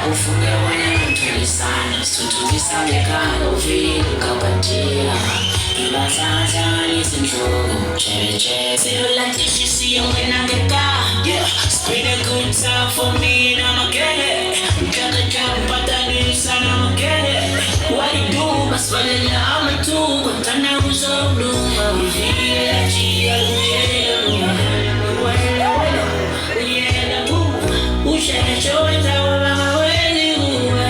kufunga wena tulisana Tutubisane kano vile kapatia Ibazaza nisindlogo Cheche Feel like this you see you when I get car Yeah, it's been a good time for me and I'ma get it Mkaka kapata nisa na I'ma get it What you do, maswalenya ama tu Kontana uzodu Uvile chia ujelu Wela wela Uyela bu Ushecho weza wala weni uwe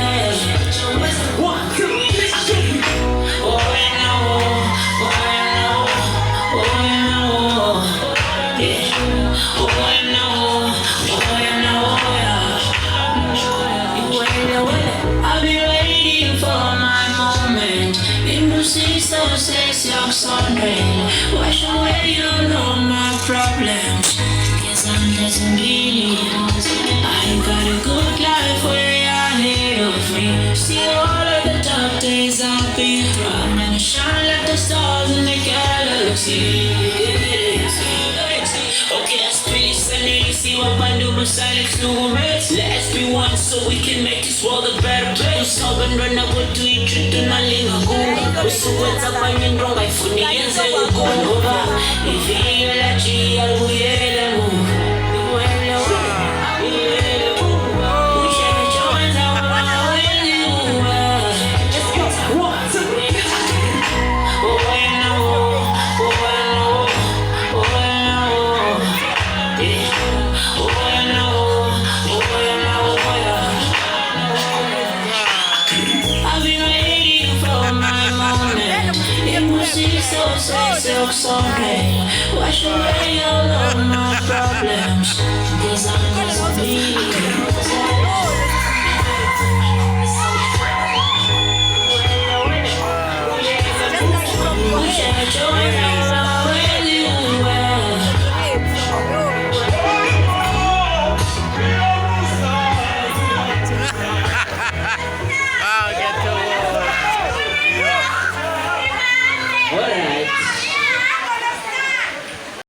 I'll be waiting for my moment. You see so sexy, I'm sorry. Wash away, you know my problems. Guess I'm just millions. I got a good life way ahead of me. See all of the dark days I've been through. I'm gonna shine like the stars in the galaxy. Okay, I split Sunday, see what I do, but silence no rest. Let's be one so we can make this world a better place. Stop and run up to each other, not Mahlangu. Usuweza kwenye ndonga ifuni yenze ukongoba. Ifia la chia uyele mu. Uyele mu. Usheme chowenza wana wele uwe. I've been waiting for my moment. So sorry. Wash away all of my problems. Cause I'm just me.